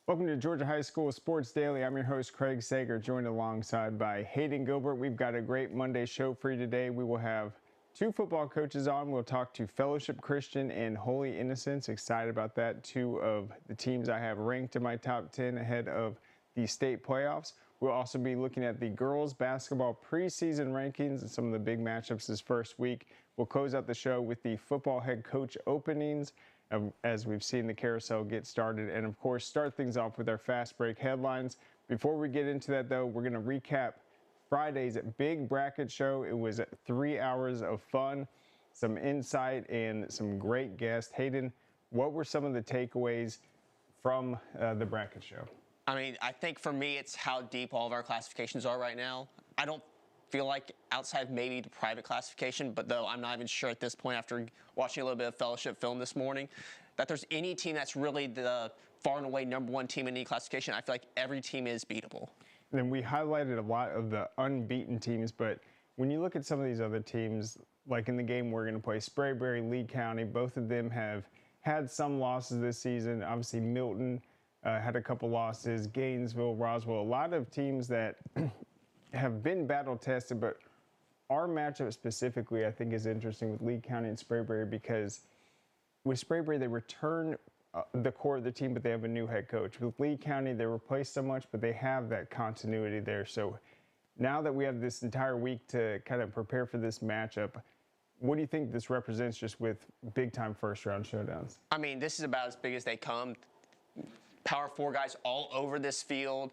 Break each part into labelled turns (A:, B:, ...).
A: Welcome to Georgia High School Sports Daily. I'm your host, Craig Sager, joined alongside by Hayden Gilbert. We've got a great Monday show for you today. We will have two football coaches on. We'll talk to Fellowship Christian and Holy Innocents. Excited about that. Two of the teams I have ranked in my top 10 ahead of the state playoffs. We'll also be looking at the girls basketball preseason rankings and some of the big matchups this first week. We'll close out the show with the football head coach openings, as we've seen the carousel get started, and of course start things off with our fast break headlines. Before we get into that though, we're going to recap Friday's big bracket show. It was 3 hours of fun, some insight, and some great guests. Hayden, what were some of the takeaways from the bracket show?
B: I think for me it's how deep all of our classifications are right now. I don't feel like outside of maybe the private classification, but though I'm not even sure at this point after watching a little bit of Fellowship film this morning, that there's any team that's really the far and away number one team in any classification. I feel like every team is beatable.
A: And then we highlighted a lot of the unbeaten teams, but when you look at some of these other teams, like in the game we're going to play, Sprayberry, Lee County, both of them have had some losses this season. Obviously Milton had a couple losses, Gainesville, Roswell, a lot of teams that have been battle tested, but our matchup specifically I think is interesting with Lee County and Sprayberry, because with Sprayberry they return the core of the team, but they have a new head coach. With Lee County they replaced so much, but they have that continuity there. So now that we have this entire week to kind of prepare for this matchup, what do you think this represents just with big time first round showdowns?
B: I mean, this is about as big as they come. Power 4 guys all over this field.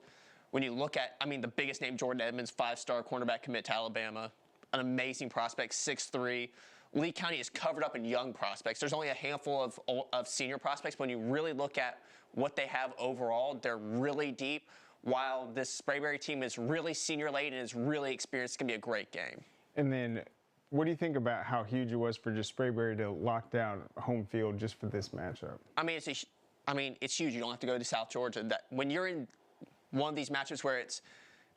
B: When you look at, the biggest name, Jordan Edmonds, 5-star cornerback commit to Alabama, an amazing prospect, 6'3". Lee County is covered up in young prospects. There's only a handful of senior prospects, but when you really look at what they have overall, they're really deep, while this Sprayberry team is really senior-laden and is really experienced. It's going to be a great game.
A: And then what do you think about how huge it was for just Sprayberry to lock down home field just for this matchup?
B: It's huge. You don't have to go to South Georgia. When you're in one of these matchups where it's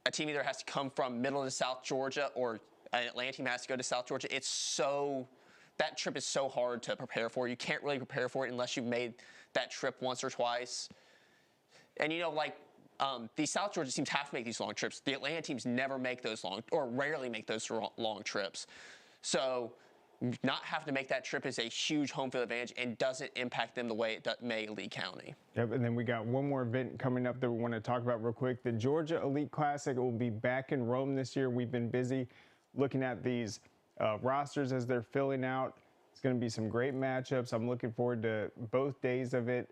B: a team either has to come from middle to South Georgia or an Atlanta team has to go to South Georgia, that trip is so hard to prepare for. You can't really prepare for it unless you've made that trip once or twice. And these South Georgia teams have to make these long trips. The Atlanta teams never make those long, or rarely make those long trips. So not having to make that trip is a huge home field advantage and doesn't impact them the way it may Lee County.
A: Yep, and then we got one more event coming up that we want to talk about real quick. The Georgia Elite Classic will be back in Rome this year. We've been busy looking at these rosters as they're filling out. It's going to be some great matchups. I'm looking forward to both days of it.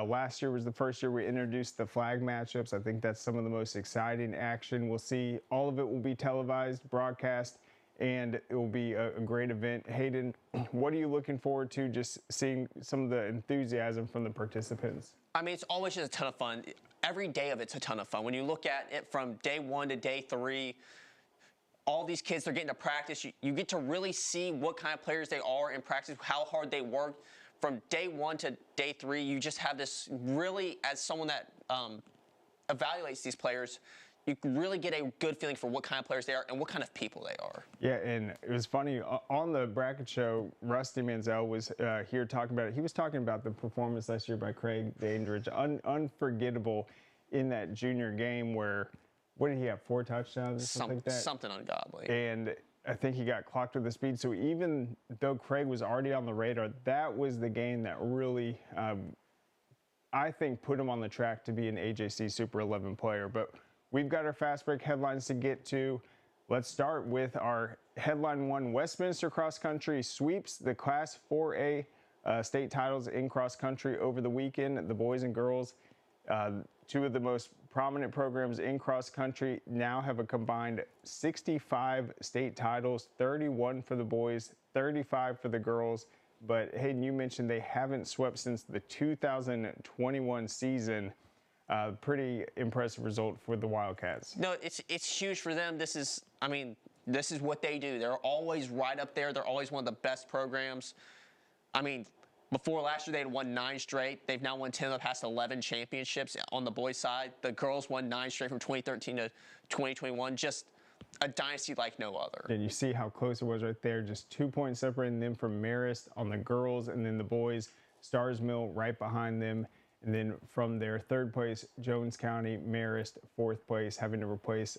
A: Last year was the first year we introduced the flag matchups. I think that's some of the most exciting action. We'll see. All of it will be televised, broadcast, and it will be a great event. Hayden, what are you looking forward to, just seeing some of the enthusiasm from the participants?
B: It's always just a ton of fun. Every day of it's a ton of fun. When you look at it from day 1 to day 3, all these kids, they're getting to practice. You get to really see what kind of players they are in practice, how hard they work. From day 1 to day 3, you just have this really, as someone that evaluates these players, you can really get a good feeling for what kind of players they are and what kind of people they are.
A: Yeah, and it was funny. On the bracket show, Rusty Manziel was here talking about it. He was talking about the performance last year by Craig Dandridge. Unforgettable in that junior game where, what did he have, 4 touchdowns or something like that?
B: Something ungodly.
A: And I think he got clocked with the speed. So even though Craig was already on the radar, that was the game that really, I think, put him on the track to be an AJC Super 11 player. But we've got our fast break headlines to get to. Let's start with our headline 1. Westminster Cross Country sweeps the Class 4A state titles in cross country over the weekend. The boys and girls, two of the most prominent programs in cross country, now have a combined 65 state titles, 31 for the boys, 35 for the girls. But Hayden, you mentioned they haven't swept since the 2021 season. Pretty impressive result for the Wildcats.
B: No, it's huge for them. This is what they do. They're always right up there. They're always one of the best programs. Before last year, they had won 9 straight. They've now won 10 of the past 11 championships on the boys' side. The girls won 9 straight from 2013 to 2021. Just a dynasty like no other.
A: And you see how close it was right there. Just 2 points separating them from Marist on the girls, and then the boys, Stars Mill right behind them. And then from there, third place, Jones County, Marist, fourth place, having to replace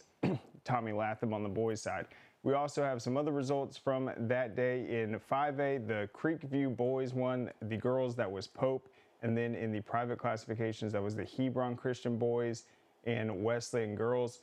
A: Tommy Latham on the boys' side. We also have some other results from that day. In 5A, the Creekview boys won. The girls, that was Pope. And then in the private classifications, that was the Hebron Christian boys and Wesleyan girls.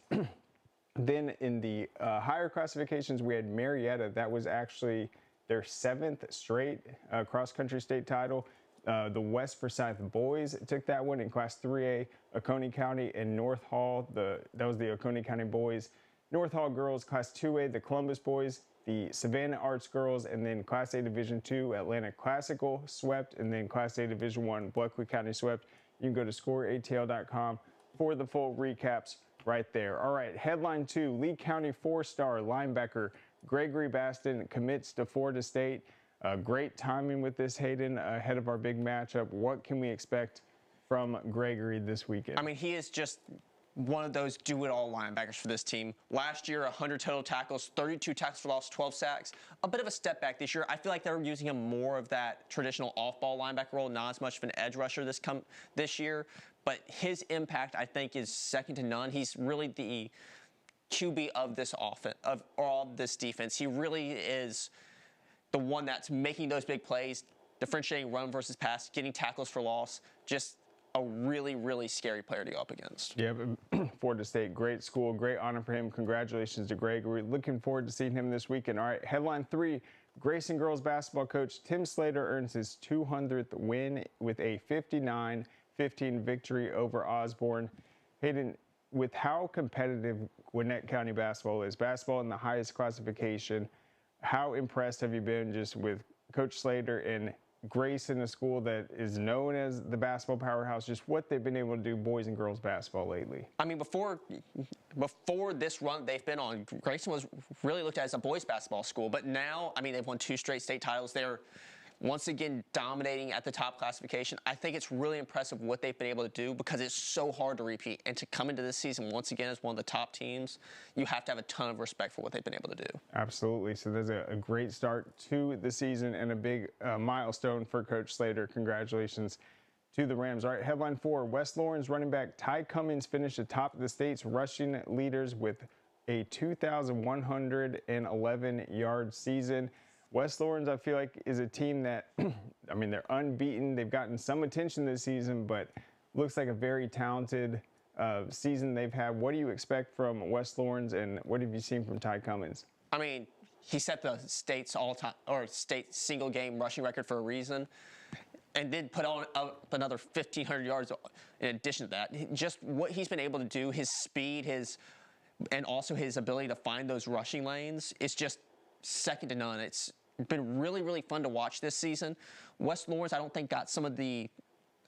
A: Then in the higher classifications, we had Marietta. That was actually their 7th straight cross-country state title. The West Forsyth boys took that one in Class 3A. Oconee County and North Hall, that was the Oconee County boys. North Hall girls, Class 2A, the Columbus boys. The Savannah Arts girls, and then Class A Division II, Atlanta Classical swept, and then Class A Division I, Bleckley County swept. You can go to scoreatl.com for the full recaps right there. All right, headline 2, Lee County 4-star linebacker Gregory Baston commits to Florida State. Great timing with this, Hayden, ahead of our big matchup. What can we expect from Gregory this weekend?
B: I mean, he is just one of those do-it-all linebackers for this team. Last year, 100 total tackles, 32 tackles for loss, 12 sacks. A bit of a step back this year. I feel like they're using him more of that traditional off-ball linebacker role, not as much of an edge rusher this year. But his impact, I think, is second to none. He's really the QB of this offense, of all this defense. He really is the one that's making those big plays, differentiating run versus pass, getting tackles for loss. Just a really, really scary player to go up against.
A: Yeah, Florida State, great school, great honor for him. Congratulations to Greg. We're looking forward to seeing him this weekend. All right, headline 3, Grayson girls basketball coach Tim Slater earns his 200th win with a 59-15 victory over Osborne. Hayden, with how competitive Gwinnett County basketball is, basketball in the highest classification, how impressed have you been just with Coach Slater and Grace in a school that is known as the basketball powerhouse, just what they've been able to do boys and girls basketball lately?
B: I mean, before this run they've been on, Grayson was really looked at as a boys basketball school, but now, I mean, they've won 2 straight state titles. They're once again dominating at the top classification. I think it's really impressive what they've been able to do because it's so hard to repeat. And to come into this season once again as one of the top teams, you have to have a ton of respect for what they've been able to do.
A: Absolutely. So there's a great start to the season and a big milestone for Coach Slater. Congratulations to the Rams. All right, headline 4, West Lawrence running back Ty Cummins finished atop the state's rushing leaders with a 2,111-yard season. West Lawrence, I feel like, is a team that, I mean, they're unbeaten. They've gotten some attention this season, but looks like a very talented season they've had. What do you expect from West Lawrence, and what have you seen from Ty Cummins?
B: I mean, he set the state's all-time or state single-game rushing record for a reason, and then put on up another 1,500 yards in addition to that. Just what he's been able to do, his speed, and also his ability to find those rushing lanes is just second to none. It's been really, really fun to watch this season. West Lawrence, I don't think, got some of the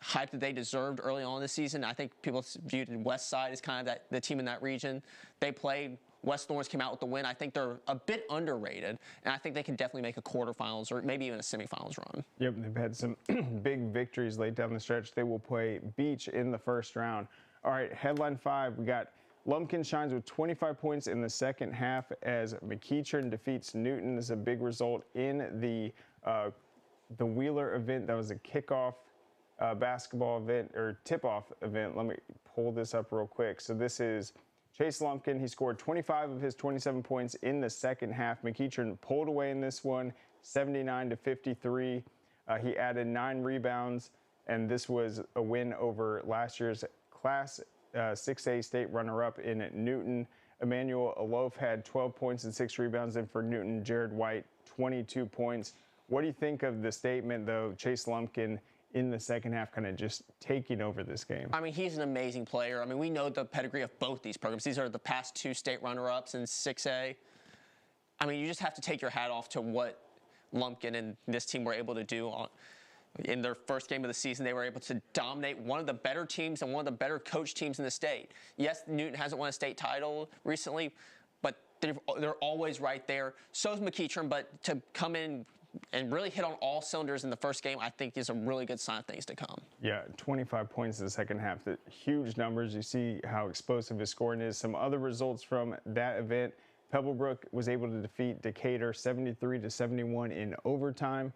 B: hype that they deserved early on this season. I think people viewed West Side as kind of the team in that region. They played. West Lawrence came out with the win. I think they're a bit underrated, and I think they can definitely make a quarterfinals or maybe even a semifinals run.
A: Yep, they've had some big victories late down the stretch. They will play Beach in the first round. All right, headline 5, we got Lumpkin shines with 25 points in the second half as McEachern defeats Newton. This is a big result in the Wheeler event. That was a kickoff basketball event or tip-off event. Let me pull this up real quick. So this is Chase Lumpkin. He scored 25 of his 27 points in the second half. McEachern pulled away in this one, 79-53. He added 9 rebounds, and this was a win over last year's Class 6A state runner-up in Newton. Emmanuel Alof had 12 points and 6 rebounds, and for Newton, Jared White, 22 points. What do you think of the statement, though, Chase Lumpkin in the second half kind of just taking over this game?
B: I mean, he's an amazing player. I mean, we know the pedigree of both these programs. These are the past 2 state runner-ups in 6A. I mean, you just have to take your hat off to what Lumpkin and this team were able to do in their first game of the season. They were able to dominate one of the better teams and one of the better coached teams in the state. Yes, Newton hasn't won a state title recently, but they're always right there. So is McEachern, but to come in and really hit on all cylinders in the first game, I think is a really good sign of things to come.
A: Yeah, 25 points in the second half. Huge numbers. You see how explosive his scoring is. Some other results from that event. Pebblebrook was able to defeat Decatur 73-71 in overtime.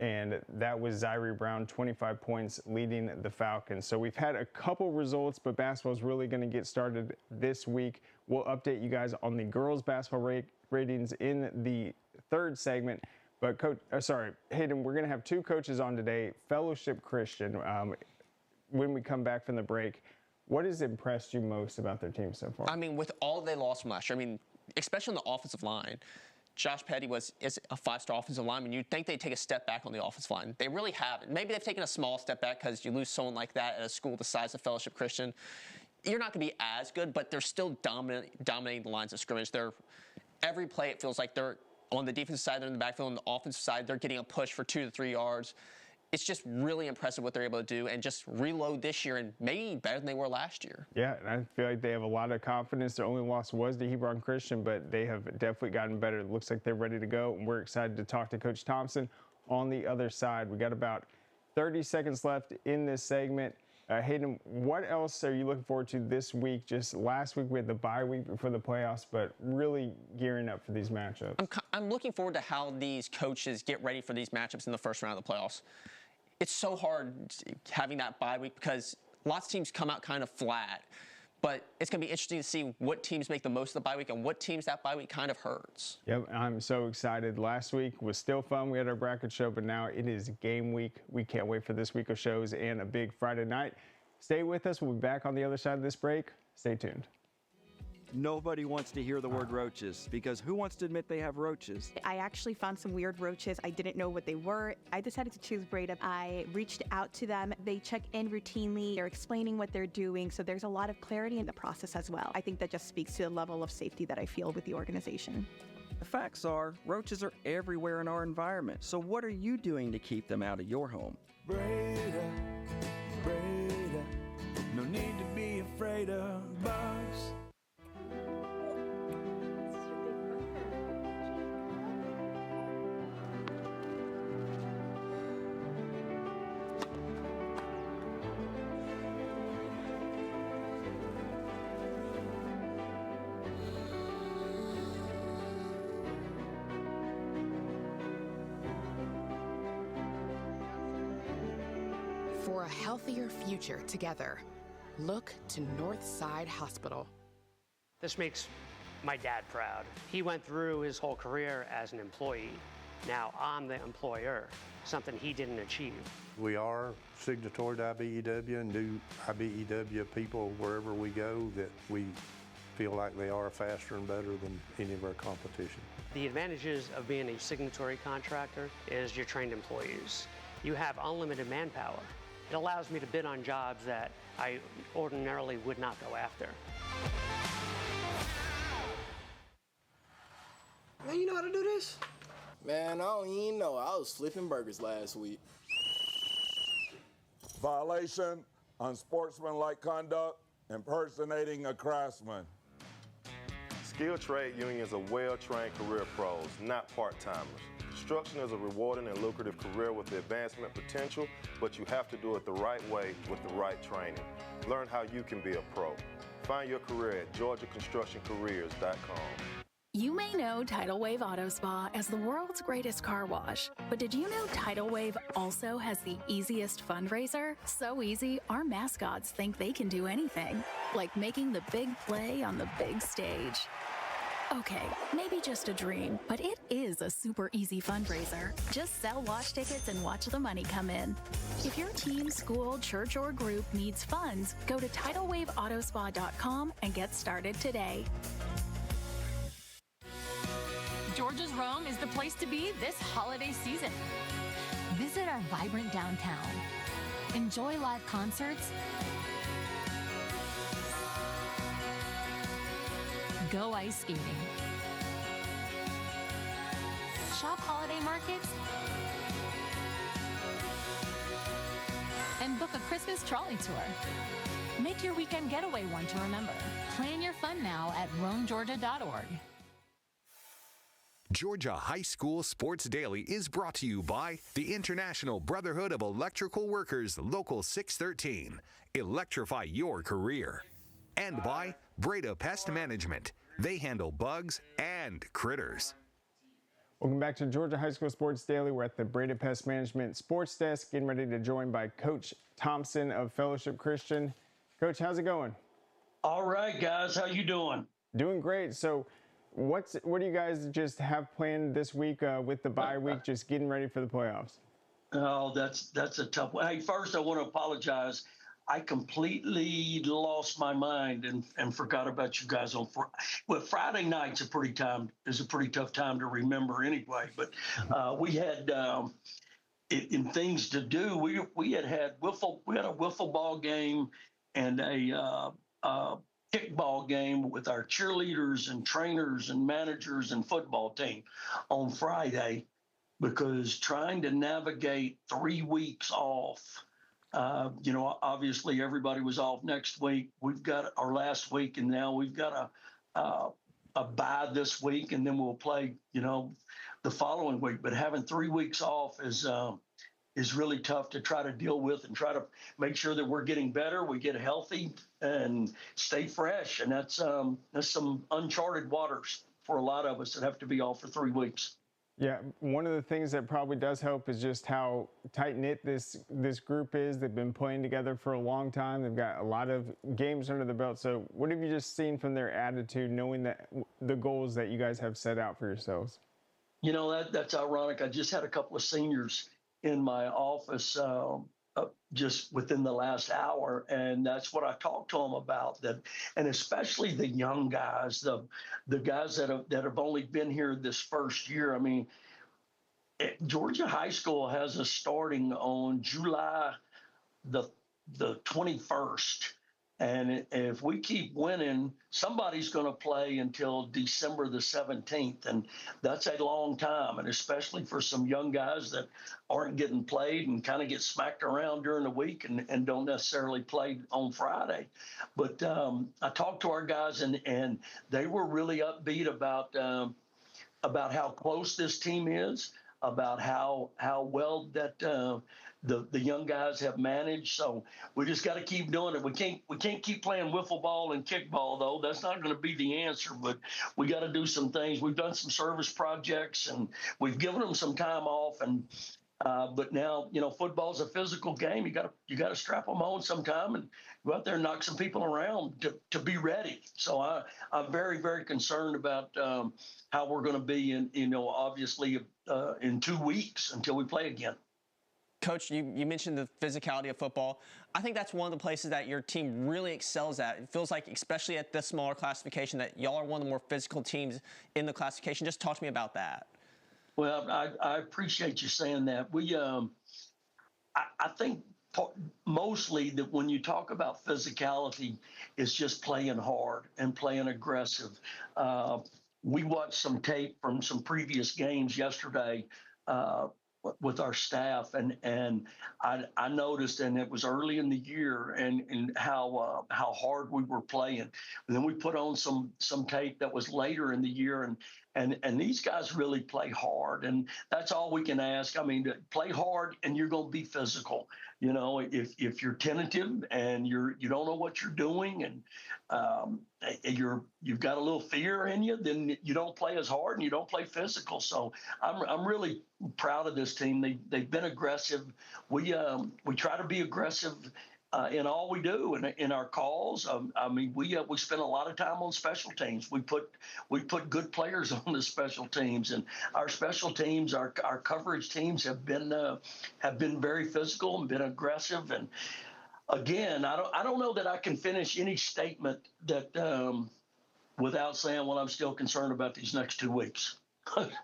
A: and that was Zyrie Brown, 25 points, leading the Falcons. So we've had a couple results, but basketball is really going to get started this week. We'll update you guys on the girls' basketball ratings in the third segment. But Hayden, we're going to have two coaches on today. Fellowship Christian, when we come back from the break, what has impressed you most about their team so far?
B: I mean, with all they lost from last year, I mean, especially on the offensive line, Josh Petty is a five-star offensive lineman. You'd think they'd take a step back on the offensive line. They really haven't. Maybe they've taken a small step back because you lose someone like that at a school the size of Fellowship Christian. You're not going to be as good, but they're still dominating the lines of scrimmage. Every play, it feels like they're on the defensive side, they're in the backfield. On the offensive side, they're getting a push for 2 to 3 yards. It's just really impressive what they're able to do and just reload this year and maybe better than they were last year.
A: Yeah, and I feel like they have a lot of confidence. Their only loss was to Hebron Christian, but they have definitely gotten better. It looks like they're ready to go, and we're excited to talk to Coach Thompson on the other side. We got about 30 seconds left in this segment. Hayden, what else are you looking forward to this week? Just last week we had the bye week before the playoffs, but really gearing up for these matchups.
B: I'm looking forward to how these coaches get ready for these matchups in the first round of the playoffs. It's so hard having that bye week because lots of teams come out kind of flat. But it's going to be interesting to see what teams make the most of the bye week and what teams that bye week kind of hurts.
A: Yep, I'm so excited. Last week was still fun. We had our bracket show, but now it is game week. We can't wait for this week of shows and a big Friday night. Stay with us. We'll be back on the other side of this break. Stay tuned.
C: Nobody wants to hear the word roaches because who wants to admit they have roaches?
D: I actually found some weird roaches. I didn't know what they were. I decided to choose Breda. I reached out to them. They check in routinely. They're explaining what they're doing. So there's a lot of clarity in the process as well. I think that just speaks to the level of safety that I feel with the organization.
C: The facts are, roaches are everywhere in our environment. So what are you doing to keep them out of your home?
E: Breda, Breda, no need to be afraid of bugs.
F: For a healthier future together, look to Northside Hospital.
G: This makes my dad proud. He went through his whole career as an employee. Now I'm the employer, something he didn't achieve.
H: We are signatory to IBEW and do IBEW people wherever we go that we feel like they are faster and better than any of our competition.
G: The advantages of being a signatory contractor is you're trained employees. You have unlimited manpower. It allows me to bid on jobs that I ordinarily would not go after.
I: Man, you know how to do this? Man, I don't even know. I was flipping burgers last week.
J: Violation, unsportsmanlike conduct, impersonating a craftsman.
K: Skilled trade unions are well-trained career pros, not part-timers. Construction is a rewarding and lucrative career with the advancement potential, but you have to do it the right way with the right training. Learn how you can be a pro. Find your career at GeorgiaConstructionCareers.com.
L: You may know Tidal Wave Auto Spa as the world's greatest car wash, but did you know Tidal Wave also has the easiest fundraiser? So easy, our mascots think they can do anything, like making the big play on the big stage. Okay, maybe just a dream, but it is a super easy fundraiser. Just sell wash tickets and watch the money come in. If your team, school, church, or group needs funds, go to TidalWaveAutospa.com and get started today.
M: Georgia's Rome is the place to be this holiday season. Visit our vibrant downtown. Enjoy live concerts. Go ice skating. Shop holiday markets. And book a Christmas trolley tour. Make your weekend getaway one to remember. Plan your fun now at roamgeorgia.org.
N: Georgia High School Sports Daily is brought to you by the International Brotherhood of Electrical Workers, Local 613. Electrify your career. And by Breda Pest Management. They handle bugs and critters.
A: Welcome back to Georgia High School Sports Daily. We're at the Breda Pest Management Sports Desk, getting ready to join by Coach Thompson of Fellowship Christian. Coach, how's it going?
O: All right, guys. How you doing?
A: Doing great. So what do you guys just have planned this week with the bye week, just getting ready for the playoffs?
O: Oh, that's a tough one. Hey, first I want to apologize. I completely lost my mind and forgot about you guys on Friday night's a pretty tough time to remember anyway. But we had in things to do. We had a wiffle ball game and a kickball game with our cheerleaders and trainers and managers and football team on Friday, because trying to navigate 3 weeks off. Obviously everybody was off next week. We've got our last week, and now we've got a bye this week, and then we'll play, the following week. But having 3 weeks off is really tough to try to deal with and try to make sure that we're getting better, we get healthy, and stay fresh. And that's some uncharted waters for a lot of us that have to be off for 3 weeks.
A: Yeah, one of the things that probably does help is just how tight-knit this group is. They've been playing together for a long time. They've got a lot of games under the belt. So what have you just seen from their attitude, knowing that the goals that you guys have set out for yourselves?
O: That's ironic. I just had a couple of seniors in my office just within the last hour, and that's what I talked to them about. That, and especially the young guys, the guys that have only been here this first year. I mean, Georgia High School has us starting on July the 21st. And if we keep winning, somebody's going to play until December the 17th. And that's a long time. And especially for some young guys that aren't getting played and kind of get smacked around during the week and don't necessarily play on Friday. But I talked to our guys, and they were really upbeat about how close this team is, about how well that the young guys have managed. So we just got to keep doing it. We can't keep playing wiffle ball and kickball, though. That's not going to be the answer, but we got to do some things. We've done some service projects, and we've given them some time off. And but now, football's a physical game. You got to strap them on sometime and go out there and knock some people around to be ready. So I'm very, very concerned about how we're going to be obviously in 2 weeks until we play again.
B: Coach, you mentioned the physicality of football. I think that's one of the places that your team really excels at. It feels like, especially at this smaller classification, that y'all are one of the more physical teams in the classification. Just talk to me about that.
O: Well, I appreciate you saying that. I think mostly that when you talk about physicality, it's just playing hard and playing aggressive. We watched some tape from some previous games yesterday with our staff, and I noticed, and it was early in the year, and how hard we were playing. And then we put on some tape that was later in the year, and these guys really play hard, and that's all we can ask. I mean, to play hard, and you're going to be physical. If you're tentative and you don't know what you're doing, and you've got a little fear in you, then you don't play as hard and you don't play physical. So I'm really proud of this team. They've been aggressive. We try to be aggressive in all we do, in our calls. We spend a lot of time on special teams. We put good players on the special teams, and our special teams, our coverage teams have been very physical and been aggressive. And again, I don't know that I can finish any statement that without saying, well, I'm still concerned about these next 2 weeks.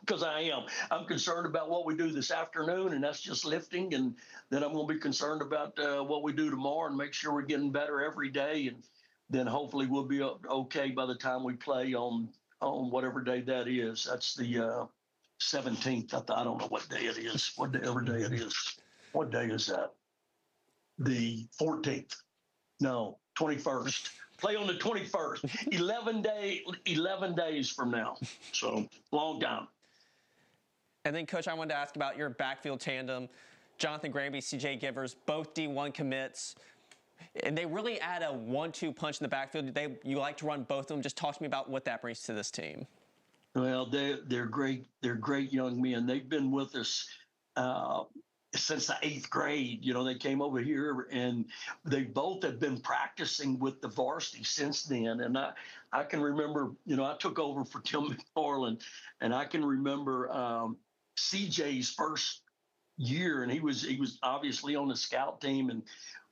O: Because I am. I'm concerned about what we do this afternoon, and that's just lifting. And then I'm going to be concerned about what we do tomorrow and make sure we're getting better every day. And then hopefully we'll be okay by the time we play on whatever day that is. That's the 17th. I don't know what day it is, whatever day it is. What day is that? The 14th. No, 21st. Play on the 21st, 11 days from now. So long time.
B: And then, Coach, I wanted to ask about your backfield tandem. Jonathan Granby, CJ Givers, both D1 commits. And they really add a 1-2 punch in the backfield. You like to run both of them. Just talk to me about what that brings to this team.
O: Well, they're great. They're great young men. They've been with us since the 8th grade. You know, they came over here, and they both have been practicing with the varsity since then. And I can remember, you know, I took over for Tim McFarland, and I can remember CJ's first year, and he was obviously on the scout team, and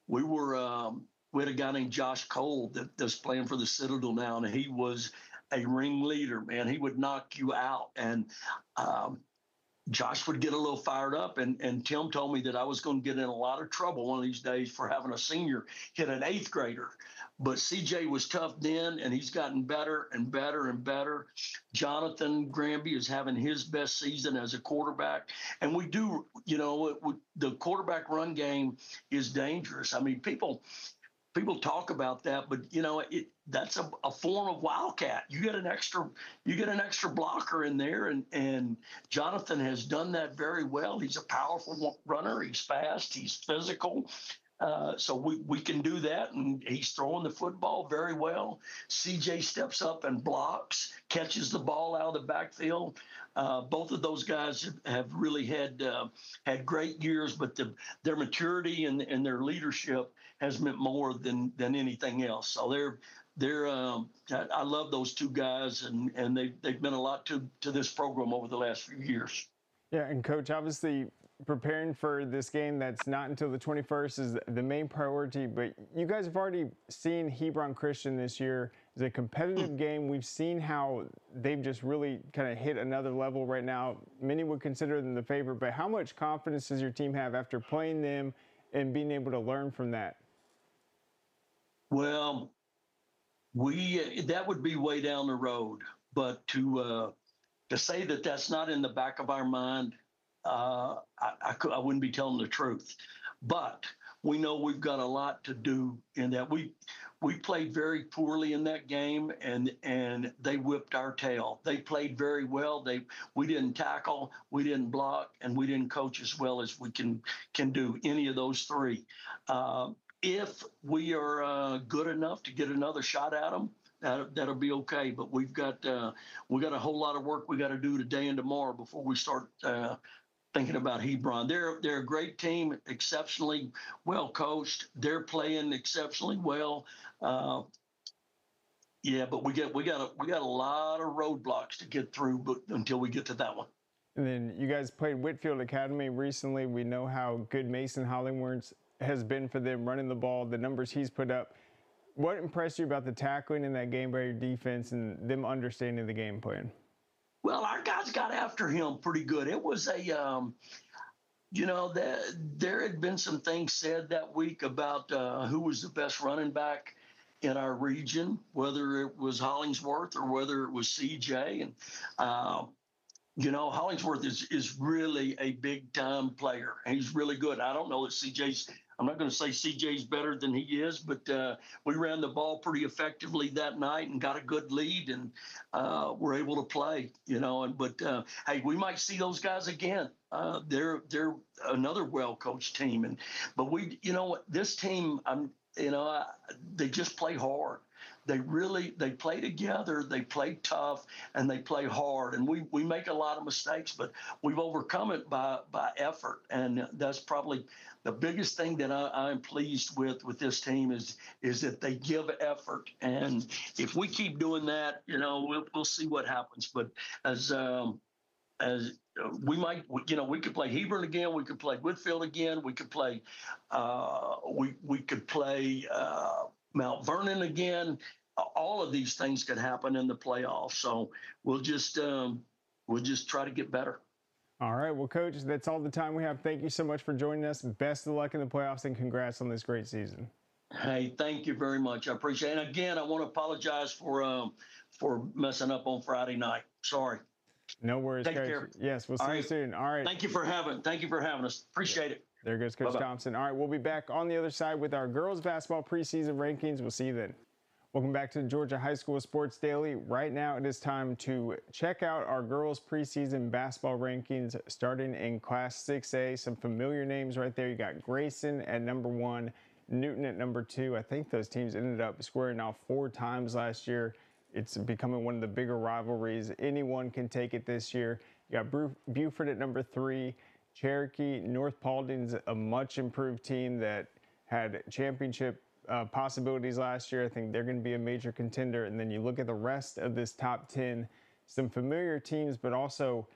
O: we had a guy named Josh Cole that's playing for the Citadel now, and he was a ringleader, man. He would knock you out. And Josh would get a little fired up, and Tim told me that I was going to get in a lot of trouble one of these days for having a senior hit an 8th grader. But CJ was tough then, and he's gotten better and better and better. Jonathan Granby is having his best season as a quarterback. And we do, you know, the quarterback run game is dangerous. I mean, people talk about that, but you know, that's a form of wildcat. You get an extra blocker in there, and Jonathan has done that very well. He's a powerful runner. He's fast. He's physical. So we can do that, and he's throwing the football very well. CJ steps up and blocks, catches the ball out of the backfield. Both of those guys have really had great years, but their maturity and their leadership has meant more than anything else. So I love those two guys, and they've meant a lot to this program over the last few years.
A: Yeah, and Coach, obviously preparing for this game that's not until the 21st is the main priority, but you guys have already seen Hebron Christian this year. It's a competitive game. We've seen how they've just really kind of hit another level right now. Many would consider them the favorite, but how much confidence does your team have after playing them and being able to learn from that?
O: Well, that would be way down the road, but to say that that's not in the back of our mind, I wouldn't be telling the truth. But we know we've got a lot to do in that. We played very poorly in that game, and they whipped our tail. They played very well. We didn't tackle, we didn't block, and we didn't coach as well as we can do any of those three. If we are good enough to get another shot at them, that'll be okay. But we've got a whole lot of work we got to do today and tomorrow before we start thinking about Hebron. They're a great team, exceptionally well coached. They're playing exceptionally well. Yeah, but we got a lot of roadblocks to get through, until we get to that one.
A: And then you guys played Whitfield Academy recently. We know how good Mason Hollingworth has been for them running the ball, the numbers he's put up. What impressed you about the tackling in that game by your defense and them understanding the game plan?
O: Well, our guys got after him pretty good. It was there had been some things said that week about who was the best running back in our region, whether it was Hollingsworth or whether it was CJ. And, Hollingsworth is really a big-time player, and he's really good. I don't know that I'm not going to say CJ's better than he is, but we ran the ball pretty effectively that night and got a good lead, and were able to play, But hey, we might see those guys again. They're another well-coached team, but this team, they just play hard. They play together, they play tough, and they play hard. And we make a lot of mistakes, but we've overcome it by effort. And that's probably the biggest thing that I'm pleased with this team is that they give effort. And if we keep doing that, we'll see what happens. But as we might, we could play Hebron again, we could play Whitfield again, we could play Mount Vernon again. All of these things could happen in the playoffs. So we'll just try to get better.
A: All right. Well, Coach, that's all the time we have. Thank you so much for joining us. Best of luck in the playoffs, and congrats on this great season.
O: Hey, thank you very much. I appreciate it. And again, I want to apologize for messing up on Friday night. Sorry.
A: No worries,
O: Take
A: Coach.
O: care.
A: Yes, we'll see you soon. All right.
O: Thank you for having us. Appreciate it.
A: There goes Coach
O: Bye-bye.
A: Thompson. All right, we'll be back on the other side with our girls basketball preseason rankings. We'll see you then. Welcome back to the Georgia High School Sports Daily. Right now it is time to check out our girls preseason basketball rankings starting in Class 6A. Some familiar names right there. You got Grayson at number 1, Newton at number 2. I think those teams ended up squaring off 4 times last year. it's becoming one of the bigger rivalries. Anyone can take it this year. You got Buford at number 3, Cherokee. North Paulding's a much improved team that had championship possibilities last year. I think they're going to be a major contender. And then you look at the rest of this top 10, some familiar teams, but also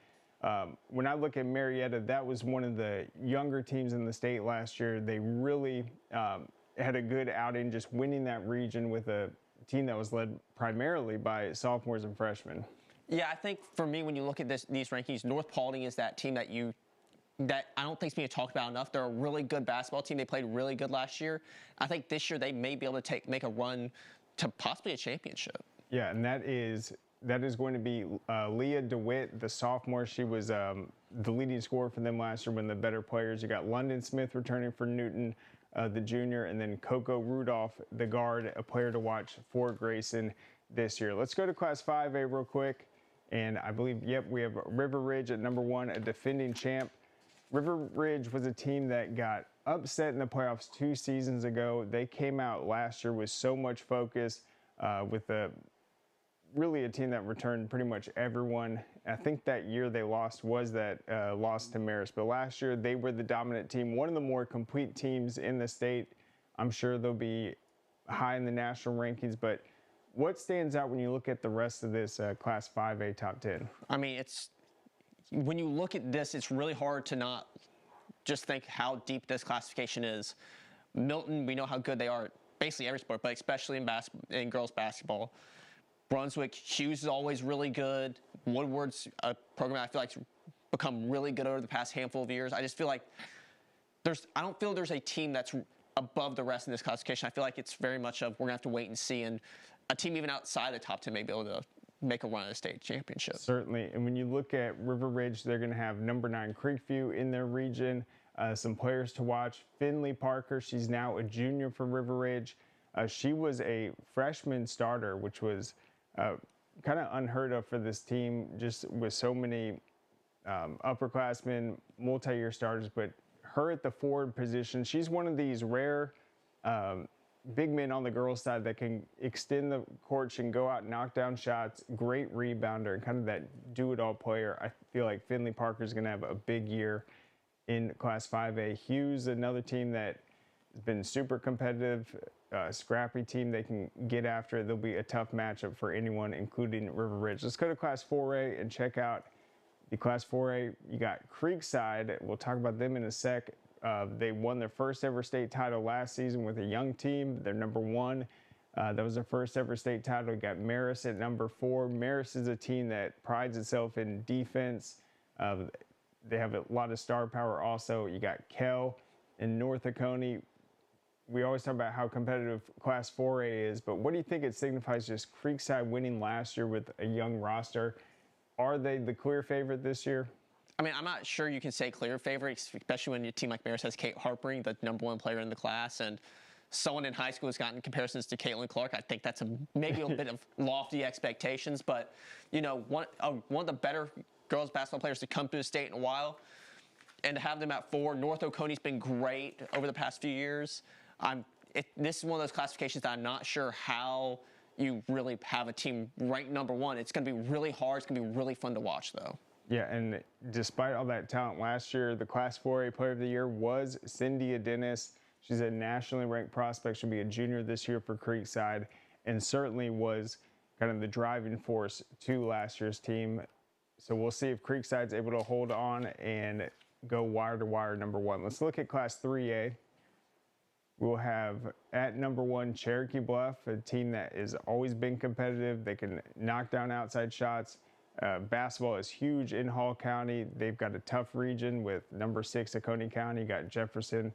A: when I look at Marietta, that was one of the younger teams in the state last year. They really had a good outing, just winning that region with a team that was led primarily by sophomores and freshmen.
B: Yeah, I think for me, when you look at these rankings, North Paulding is that team that I don't think is being talked about enough. They're a really good basketball team. They played really good last year. I think this year they may be able to make a run to possibly a championship.
A: Yeah, and that is going to be Leah DeWitt, the sophomore. She was the leading scorer for them last year, one of the better players. You got London Smith returning for Newton, the junior, and then Coco Rudolph, the guard, a player to watch for Grayson this year. Let's go to Class 5A real quick. And I believe, we have River Ridge at number 1, a defending champ. River Ridge was a team that got upset in the playoffs 2 seasons ago. They came out last year with so much focus, with really a team that returned pretty much everyone. I think that year they lost was that loss to Marist. But last year they were the dominant team, one of the more complete teams in the state. I'm sure they'll be high in the national rankings, but what stands out when you look at the rest of this Class 5A top 10?
B: I mean, when you look at this, it's really hard to not just think how deep this classification is. Milton, we know how good they are at basically every sport, but especially in girls basketball. Brunswick, Hughes is always really good. Woodward's a program I feel like's become really good over the past handful of years. I just feel like I don't feel there's a team that's above the rest in this classification. I feel like it's very much of we're going to have to wait and see, and a team even outside the top 10 may be able to make a run at a state championship.
A: Certainly, and when you look at River Ridge, they're going to have number 9 Creekview in their region. Some players to watch. Finley Parker, she's now a junior for River Ridge. She was a freshman starter, which was kind of unheard of for this team, just with so many upperclassmen, multi-year starters. But her at the forward position, she's one of these rare big men on the girls' side that can extend the court, she can go out and knock down shots, great rebounder, and kind of that do-it-all player. I feel like Finley Parker is going to have a big year in Class 5A. Hughes, another team that has been super competitive, scrappy team. They can get after it. They'll be a tough matchup for anyone, including River Ridge. Let's go to Class 4A and check out the Class 4A. You got Creekside. We'll talk about them in a sec. They won their first ever state title last season with a young team. They're number 1. That was their first ever state title. You got Marist at number 4. Marist is a team that prides itself in defense. They have a lot of star power also. You got Kell and North Oconee. We always talk about how competitive Class 4A is, but what do you think it signifies just Creekside winning last year with a young roster? Are they the clear favorite this year?
B: I mean, I'm not sure you can say clear favorite, especially when your team like Marist has Kate Harpering, the number 1 player in the class, and someone in high school has gotten comparisons to Caitlin Clark. I think that's maybe a bit of lofty expectations, but one of the better girls basketball players to come to the state in a while, and to have them at 4. North Oconee's been great over the past few years. This is one of those classifications that I'm not sure how you really have a team ranked number 1. It's going to be really hard. It's going to be really fun to watch, though.
A: Yeah, and despite all that talent last year, the Class 4A Player of the Year was Cindy Dennis. She's a nationally ranked prospect. She'll be a junior this year for Creekside, and certainly was kind of the driving force to last year's team. So we'll see if Creekside's able to hold on and go wire to wire number 1. Let's look at Class 3A. We'll have at number 1 Cherokee Bluff, a team that has always been competitive. They can knock down outside shots. Basketball is huge in Hall County. They've got a tough region with number 6 Oconee County. You got Jefferson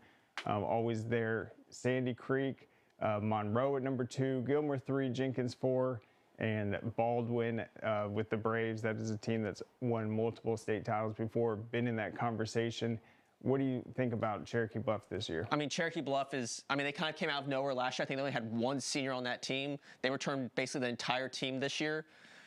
A: always there. Sandy Creek, Monroe at number 2, Gilmer 3, Jenkins 4, and Baldwin with the Braves. That is a team that's won multiple state titles before, been in that conversation. What do you think about Cherokee Bluff this year?
B: I mean, Cherokee Bluff they kind of came out of nowhere last year. I think they only had 1 senior on that team. They returned basically the entire team this year.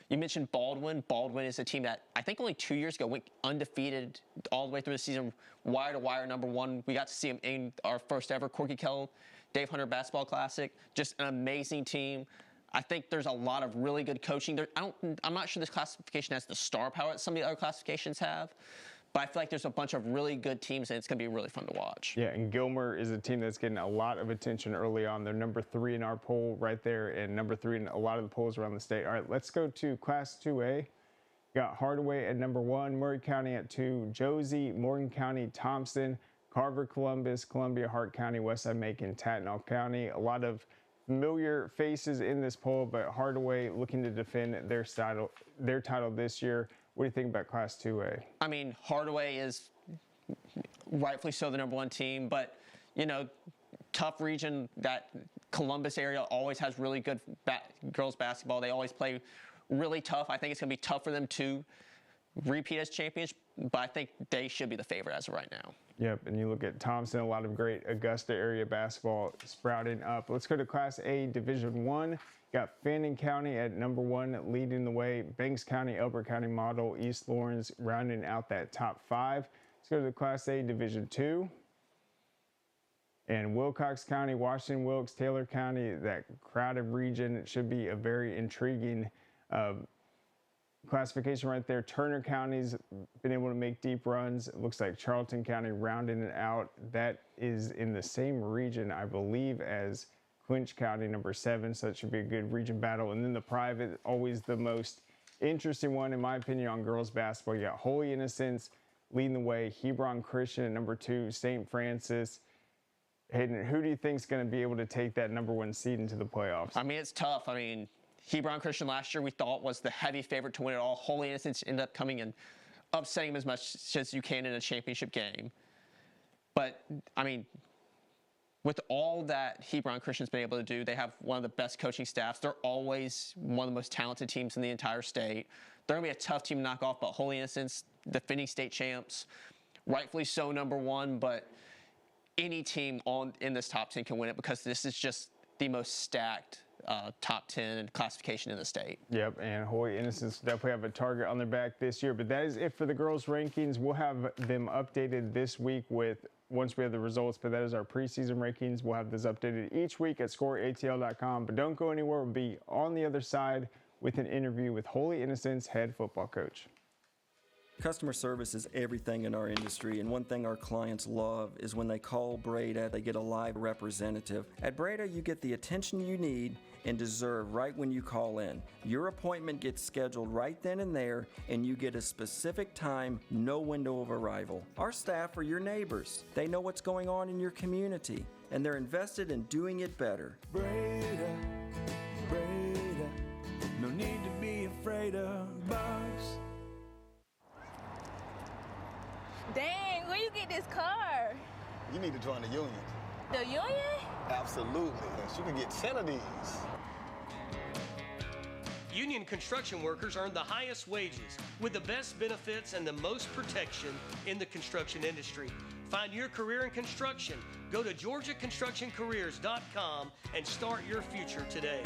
B: You mentioned Baldwin. Baldwin is a team that I think only 2 years ago went undefeated all the way through the season, wire to wire, number 1. We got to see them in our first ever Corky Kell Dave Hunter Basketball Classic. Just an amazing team. I think there's a lot of really good coaching. I'm not sure this classification has the star power that some of the other classifications have, but I feel like there's a bunch of really good teams, and it's going to be really fun to watch.
A: Yeah, and Gilmer is a team that's getting a lot of attention early on. They're number 3 in our poll right there, and number 3 in a lot of the polls around the state. All right, let's go to Class 2A. Got Hardaway at number 1, Murray County at 2, Josie, Morgan County, Thompson, Carver, Columbus, Columbia, Hart County, Westside Macon, Tatnall County. A lot of familiar faces in this poll, but Hardaway looking to defend their title this year. What do you think about Class 2A?
B: I mean, Hardaway is rightfully so the number 1 team, but, tough region. That Columbus area always has really good girls basketball. They always play really tough. I think it's going to be tough for them to repeat as champions, but I think they should be the favorite as of right now.
A: Yep, and you look at Thompson, a lot of great Augusta area basketball sprouting up. Let's go to Class A Division 1. Got Fannin County at number 1 leading the way. Banks County, Elbert County Model, East Lawrence rounding out that top 5. Let's go to the Class A Division 2. And Wilcox County, Washington Wilkes, Taylor County, that crowded region should be a very intriguing classification right there. Turner County's been able to make deep runs. It looks like Charlton County rounding it out. That is in the same region, I believe, as Clinch County, number 7, so that should be a good region battle. And then the private, always the most interesting one, in my opinion, on girls basketball. You got Holy Innocents leading the way, Hebron Christian at number 2, St. Francis. Hayden, who do you think is going to be able to take that number 1 seed into the playoffs?
B: I mean, it's tough. I mean, Hebron Christian last year we thought was the heavy favorite to win it all. Holy Innocents ended up coming and upsetting them as much as you can in a championship game. But, I mean, with all that Hebron Christian's been able to do, they have one of the best coaching staffs. They're always one of the most talented teams in the entire state. They're going to be a tough team to knock off, but Holy Innocents, defending state champs, rightfully so number 1, but any team in this top 10 can win it because this is just the most stacked top 10 classification in the state.
A: Yep, and Holy Innocents definitely have a target on their back this year. But that is it for the girls' rankings. We'll have them updated this week once we have the results, but that is our preseason rankings. We'll have this updated each week at scoreatl.com. But don't go anywhere. We'll be on the other side with an interview with Holy Innocents head football coach.
C: Customer service is everything in our industry, and one thing our clients love is when they call Breda, they get a live representative. At Breda, you get the attention you need and deserve right when you call in. Your appointment gets scheduled right then and there, and you get a specific time, no window of arrival. Our staff are your neighbors. They know what's going on in your community, and they're invested in doing it better.
E: Breda, Breda, no need to be afraid of bugs.
P: Dang, where you get this car?
Q: You need to join the union.
P: The union?
Q: Absolutely. You can get 10 of these.
R: Union construction workers earn the highest wages with the best benefits and the most protection in the construction industry. Find your career in construction. Go to GeorgiaConstructionCareers.com and start your future today.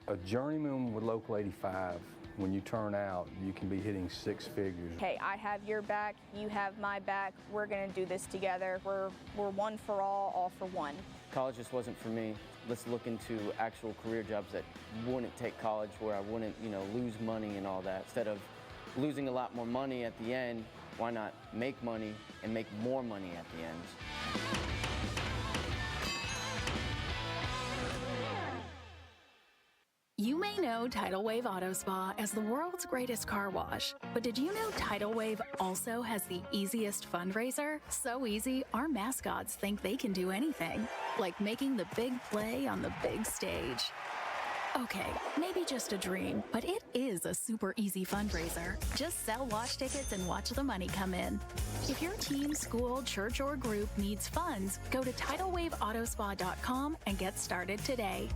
S: A journeyman with Local 85, when you turn out, you can be hitting 6 figures.
P: Hey, I have your back, you have my back. We're gonna do this together. We're one for all for one.
T: College just wasn't for me. Let's look into actual career jobs that wouldn't take college, where I wouldn't, lose money and all that. Instead of losing a lot more money at the end, why not make money and make more money at the end?
L: You may know Tidal Wave Auto Spa as the world's greatest car wash, but did you know Tidal Wave also has the easiest fundraiser? So easy, our mascots think they can do anything, like making the big play on the big stage. Okay, maybe just a dream, but it is a super easy fundraiser. Just sell wash tickets and watch the money come in. If your team, school, church, or group needs funds, go to TidalWaveAutospa.com and get started today.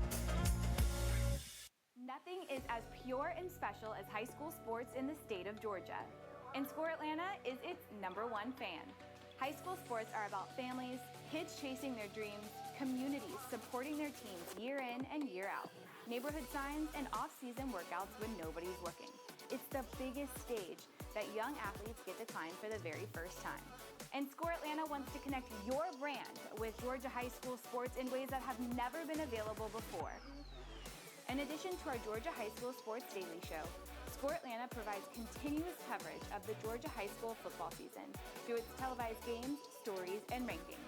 U: Nothing is as pure and special as high school sports in the state of Georgia. And Score Atlanta is its #1 fan. High school sports are about families, kids chasing their dreams, communities supporting their teams year in and year out, neighborhood signs, and off-season workouts when nobody's looking. It's the biggest stage that young athletes get to climb for the very first time. And Score Atlanta wants to connect your brand with Georgia high school sports in ways that have never been available before. In addition to our Georgia High School Sports Daily Show, Score Atlanta provides continuous coverage of the Georgia high school football season through its televised games, stories, and rankings.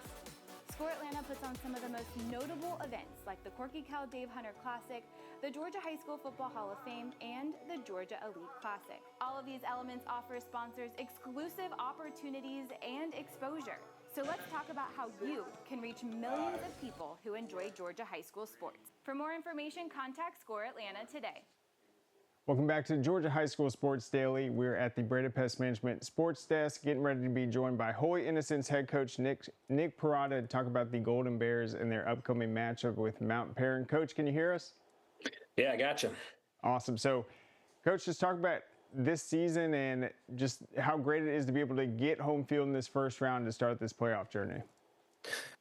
U: Score Atlanta puts on some of the most notable events like the Corky Cal Dave Hunter Classic, the Georgia High School Football Hall of Fame, and the Georgia Elite Classic. All of these elements offer sponsors exclusive opportunities and exposure. So let's talk about how you can reach millions of people who enjoy Georgia high school sports. For more information, contact Score Atlanta today.
A: Welcome back to Georgia High School Sports Daily. We're at the Breda Pest Management Sports Desk, getting ready to be joined by Holy Innocents head coach Nick Parada to talk about the Golden Bears and their upcoming matchup with Mount Perrin. Coach, can you hear us?
D: Yeah, I got you.
A: Awesome. So, Coach, just talk about this season and just how great it is to be able to get home field in this first round to start this playoff journey.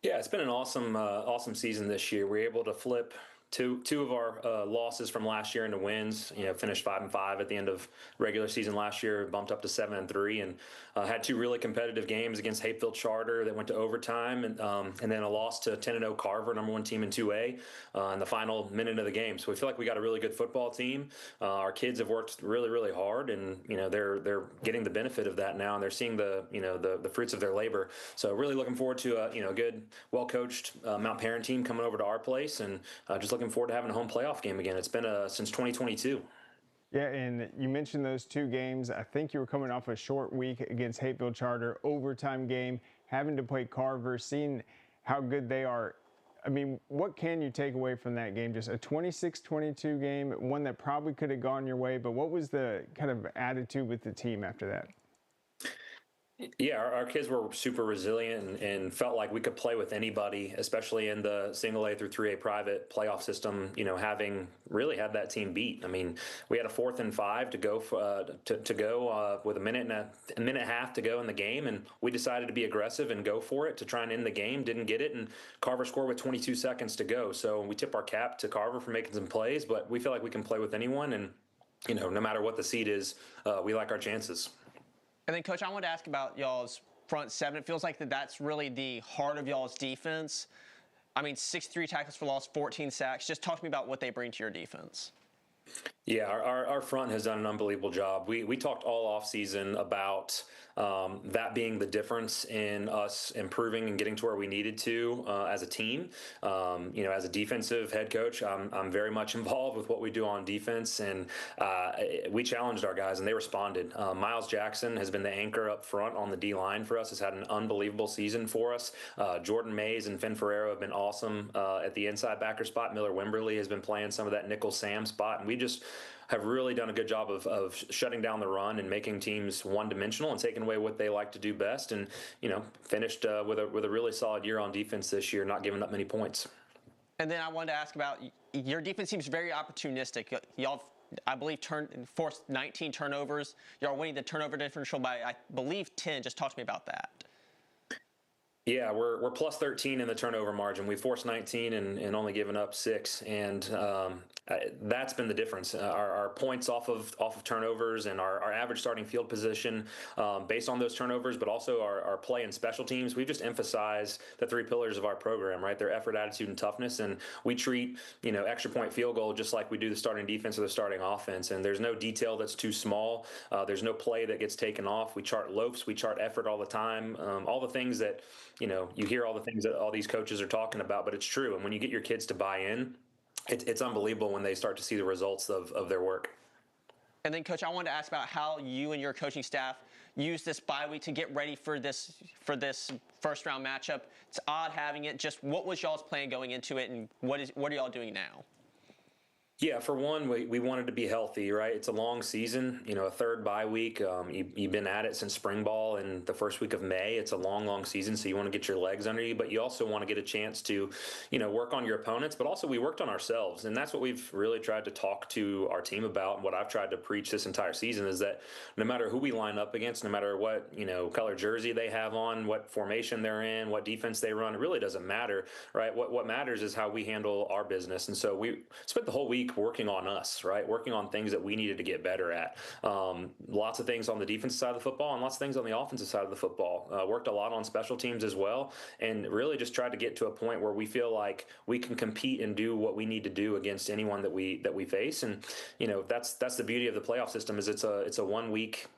D: Yeah, it's been an awesome season this year. We're able to flip two of our losses from last year into wins. Finished 5-5 at the end of regular season last year, bumped up to 7-3, and had two really competitive games against Hapeville Charter that went to overtime, and then a loss to 10-0 Carver, number one team in 2A, in the final minute of the game. So we feel like we got a really good football team. Our kids have worked really, really hard, and they're getting the benefit of that now, and they're seeing the fruits of their labor. So really looking forward to a good, well coached Mount Perrin team coming over to our place, and just looking forward to having a home playoff game again. It's been since 2022.
A: Yeah, and you mentioned those two games. I think you were coming off a short week against Hapeville Charter, overtime game, having to play Carver, seeing how good they are. I mean, what can you take away from that game? Just a 26-22 game, one that probably could have gone your way, but what was the kind of attitude with the team after that?
D: Yeah, our kids were super resilient and felt like we could play with anybody, especially in the single A through 3A private playoff system, having really had that team beat. I mean, we had a 4th and 5 to go with a minute and a half to go in the game, and we decided to be aggressive and go for it to try and end the game. Didn't get it, and Carver scored with 22 seconds to go. So we tip our cap to Carver for making some plays, but we feel like we can play with anyone, and no matter what the seed is, we like our chances.
B: And then, Coach, I wanted to ask about y'all's front seven. It feels like that's really the heart of y'all's defense. I mean, 63 tackles for loss, 14 sacks. Just talk to me about what they bring to your defense.
D: Yeah, our front has done an unbelievable job. We talked all offseason about that being the difference in us improving and getting to where we needed to as a team. As a defensive head coach, I'm very much involved with what we do on defense, and we challenged our guys, and they responded. Miles Jackson has been the anchor up front on the D-line for us, has had an unbelievable season for us. Jordan Mays and Finn Ferrero have been awesome at the inside backer spot. Miller Wimberly has been playing some of that nickel Sam spot, and we just have really done a good job of shutting down the run and making teams one-dimensional and taking away what they like to do best, and finished with a really solid year on defense this year, not giving up many points.
B: And then I wanted to ask about your defense. Seems very opportunistic. Y'all, I believe, forced 19 turnovers. Y'all winning the turnover differential by, I believe, 10. Just talk to me about that.
D: Yeah, we're plus 13 in the turnover margin. We forced 19 and only given up 6, and that's been the difference. Our points off of turnovers and our average starting field position based on those turnovers, but also our play and special teams. We've just emphasized the 3 pillars of our program, right? Their effort, attitude, and toughness, and we treat extra point field goal just like we do the starting defense or the starting offense. And there's no detail that's too small. There's no play that gets taken off. We chart loafs, we chart effort all the time. All the things that you hear all the things that all these coaches are talking about, but it's true. And when you get your kids to buy in, it's unbelievable when they start to see the results of their work.
B: And then, Coach, I wanted to ask about how you and your coaching staff use this bye week to get ready for this first round matchup. It's odd having it. Just what was y'all's plan going into it, and what are y'all doing now?
D: Yeah, for one, we wanted to be healthy, right? It's a long season, a third bye week. You've been at it since spring ball and the first week of May. It's a long season, so you want to get your legs under you, but you also want to get a chance to, work on your opponents, but also we worked on ourselves. And that's what we've really tried to talk to our team about. And what I've tried to preach this entire season is that no matter who we line up against, no matter what, color jersey they have on, what formation they're in, what defense they run, it really doesn't matter, right? What matters is how we handle our business. And so we spent the whole week week working on us, right? Working on things that we needed to get better at. Lots of things on the defensive side of the football and lots of things on the offensive side of the football. Worked a lot on special teams as well, and really just tried to get to a point where we feel like we can compete and do what we need to do against anyone that we face. And that's the beauty of the playoff system, is it's a one week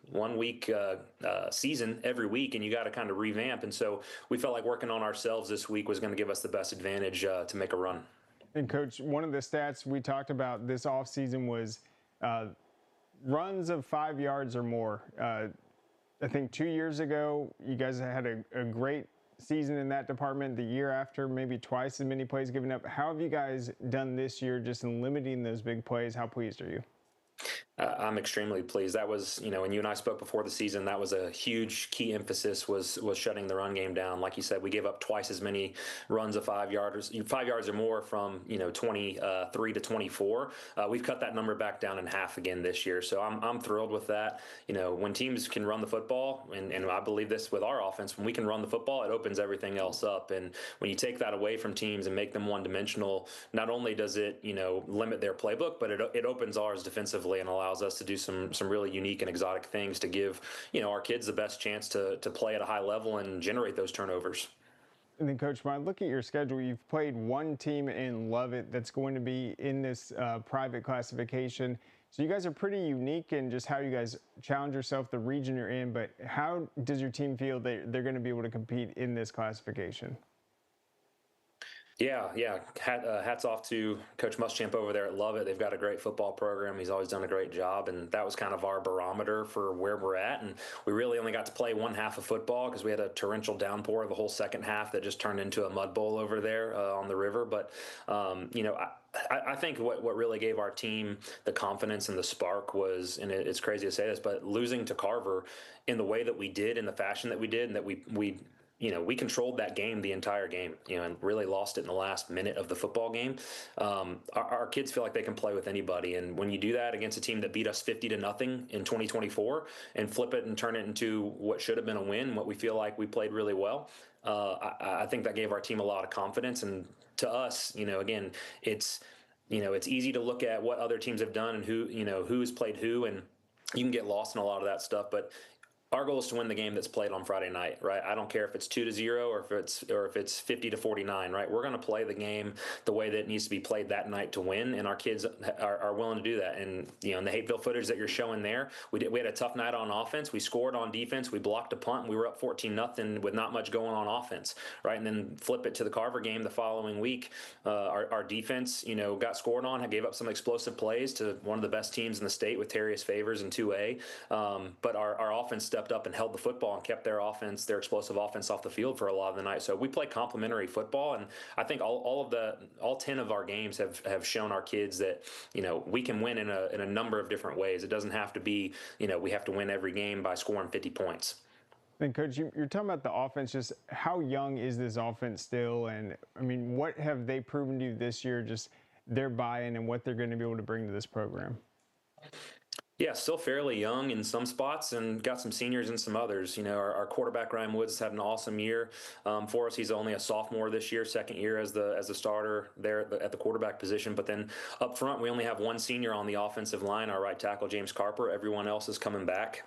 D: season every week, and you got to kind of revamp. And so we felt like working on ourselves this week was going to give us the best advantage to make a run.
A: And Coach, one of the stats we talked about this offseason was runs of 5 yards or more. I think 2 years ago, you guys had a great season in that department. The year after, maybe twice as many plays given up. How have you guys done this year just in limiting those big plays? How pleased are you?
D: I'm extremely pleased. That was, when you and I spoke before the season, that was a huge key emphasis was shutting the run game down. Like you said, we gave up twice as many runs of 5 yards or more from 23 to 24. We've cut that number back down in half again this year. So I'm thrilled with that. When teams can run the football, and I believe this with our offense, when we can run the football, it opens everything else up. And when you take that away from teams and make them one-dimensional, not only does it limit their playbook, but it opens ours defensively and allows us to do some really unique and exotic things to give our kids the best chance to play at a high level and generate those turnovers.
A: And then, Coach, when I look at your schedule, you've played one team in Lovett that's going to be in this private classification. So you guys are pretty unique in just how you guys challenge yourself, the region you're in. But how does your team feel they're going to be able to compete in this classification?
D: Yeah. Hats off to Coach Muschamp over there at Lovett. They've got a great football program. He's always done a great job, and that was kind of our barometer for where we're at. And we really only got to play one half of football because we had a torrential downpour the whole second half that just turned into a mud bowl over there on the river. But I think what really gave our team the confidence and the spark was, and it's crazy to say this, but losing to Carver in the way that we did, in the fashion that we did, and that we controlled that game the entire game, and really lost it in the last minute of the football game. Our kids feel like they can play with anybody. And when you do that against a team that beat us 50-0 in 2024 and flip it and turn it into what should have been a win, what we feel like we played really well, I think that gave our team a lot of confidence. And to us, again, it's easy to look at what other teams have done and who's played who, and you can get lost in a lot of that stuff. But our goal is to win the game that's played on Friday night, right? I don't care if it's 2-0 or if it's 50-49, right? We're going to play the game the way that it needs to be played that night to win, and our kids are willing to do that. And in the Hateville footage that you're showing there, we had a tough night on offense. We scored on defense. We blocked a punt. And we were up 14-0 with not much going on offense, right? And then flip it to the Carver game the following week. Our defense, got scored on, gave up some explosive plays to one of the best teams in the state with Terrius Favors in 2A. But our offense stepped up and held the football and kept their explosive offense off the field for a lot of the night. So we play complementary football, and I think all 10 of our games have shown our kids that we can win in a number of different ways. It doesn't have to be we have to win every game by scoring 50 points.
A: And Coach, you're talking about the offense. Just how young is this offense still? And I mean, what have they proven to you this year? Just their buy-in and what they're going to be able to bring to this program.
D: Yeah, still fairly young in some spots and got some seniors in some others. Our quarterback, Ryan Woods, has had an awesome year for us. He's only a sophomore this year, second year as the starter there at the quarterback position. But then up front, we only have one senior on the offensive line, our right tackle, James Carper. Everyone else is coming back.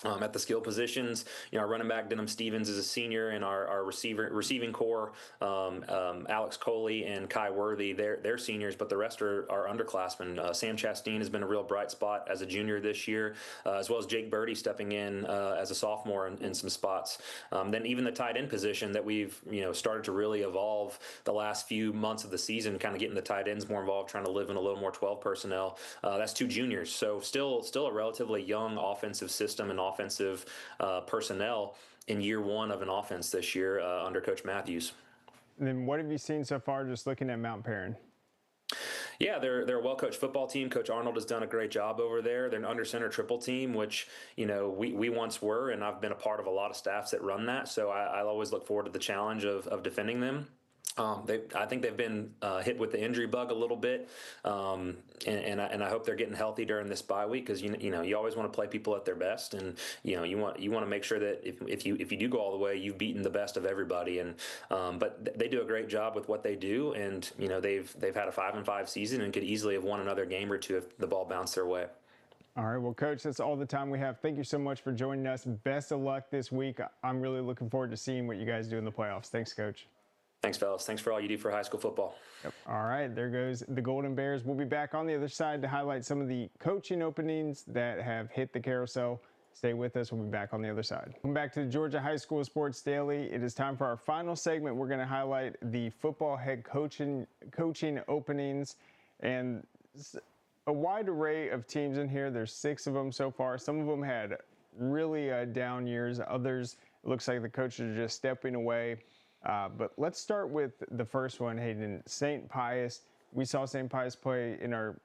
D: At the skill positions, our running back Denham Stevens is a senior, and our receiving core, Alex Coley and Kai Worthy, they're seniors, but the rest are underclassmen. Sam Chastain has been a real bright spot as a junior this year, as well as Jake Birdie stepping in as a sophomore in some spots. Then even the tight end position that we've started to really evolve the last few months of the season, kind of getting the tight ends more involved, trying to live in a little more 12 personnel. That's two juniors, so still a relatively young offensive system and offensive personnel in year one of an offense this year under Coach Matthews.
A: And then what have you seen so far just looking at Mount Perrin?
D: Yeah, they're a well-coached football team. Coach Arnold has done a great job over there. They're an under-center triple team, which, we once were, and I've been a part of a lot of staffs that run that. So I always look forward to the challenge of defending them. I think they've been hit with the injury bug a little bit, and I hope they're getting healthy during this bye week, because you always want to play people at their best, and you want to make sure that if you do go all the way, you've beaten the best of everybody, and but they do a great job with what they do, and they've had a 5-5 season and could easily have won another game or two if the ball bounced their way.
A: All right, well, Coach, that's all the time we have. Thank you so much for joining us. Best of luck this week. I'm really looking forward to seeing what you guys do in the playoffs. Thanks, Coach.
D: Thanks, fellas. Thanks for all you do for high school football.
A: Yep. All right, there goes the Golden Bears. We'll be back on the other side to highlight some of the coaching openings that have hit the carousel. Stay with us. We'll be back on the other side. Welcome back to the Georgia High School Sports Daily. It is time for our final segment. We're going to highlight the football head coaching openings, and a wide array of teams in here. There's 6 of them so far. Some of them had really down years. Others, it looks like the coaches are just stepping away. But let's start with the first one, Hayden. St. Pius. We saw St. Pius play in our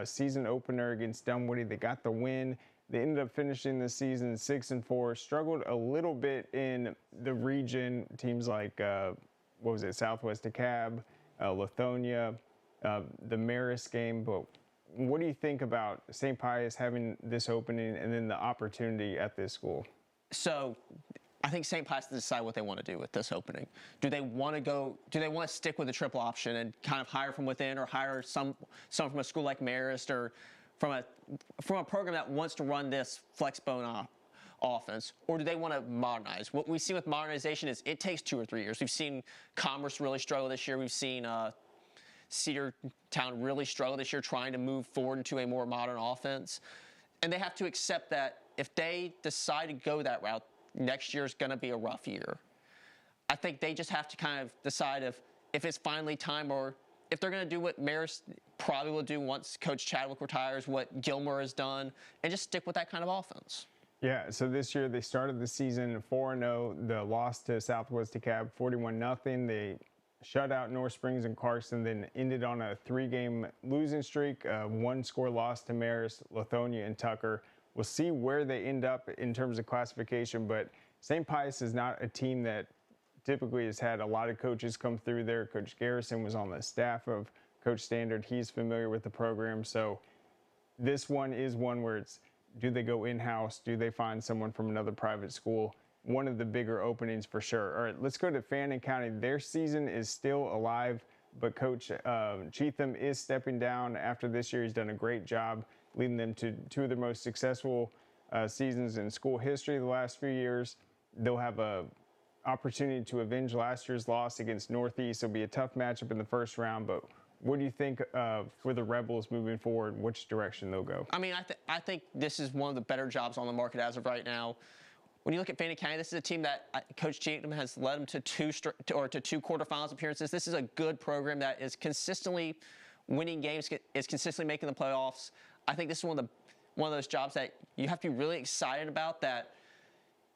A: season opener against Dunwoody. They got the win. They ended up finishing the season 6-4. Struggled a little bit in the region. Teams like, Southwest DeKalb, Lithonia, the Marist game. But what do you think about St. Pius having this opening and then the opportunity at this school? So
B: I think St. Pius has to decide what they want to do with this opening. Do they want to stick with the triple option and kind of hire from within, or hire some from a school like Marist, or from a program that wants to run this flexbone offense? Or do they want to modernize? What we see with modernization is it takes 2 or 3 years. We've seen Commerce really struggle this year. We've seen Cedartown really struggle this year trying to move forward into a more modern offense. And they have to accept that if they decide to go that route, next year is going to be a rough year. I think they just have to kind of decide if it's finally time, or if they're going to do what Marist probably will do once Coach Chadwick retires, what Gilmore has done, and just stick with that kind of offense.
A: Yeah, so this year they started the season 4-0. The loss to Southwest DeKalb 41-0. They shut out North Springs and Clarkson, then ended on a 3-game losing streak, 1-score loss to Marist, Lithonia, and Tucker. We'll see where they end up in terms of classification, but St. Pius is not a team that typically has had a lot of coaches come through there. Coach Garrison was on the staff of Coach Standard. He's familiar with the program. So this one is one where it's, do they go in-house? Do they find someone from another private school? One of the bigger openings for sure. All right, let's go to Fannin County. Their season is still alive, but Coach Cheatham is stepping down after this year. He's done a great job leading them to 2 of their most successful seasons in school history the last few years. They'll have a opportunity to avenge last year's loss against Northeast. It'll be a tough matchup in the first round, but what do you think for the Rebels moving forward, which direction they'll go?
B: I mean, I think this is one of the better jobs on the market as of right now. When you look at Fannin County, this is a team that Coach Cheatham has led them to 2 quarterfinals appearances. This is a good program that is consistently winning games, is consistently making the playoffs. I think this is one of those jobs that you have to be really excited about. That,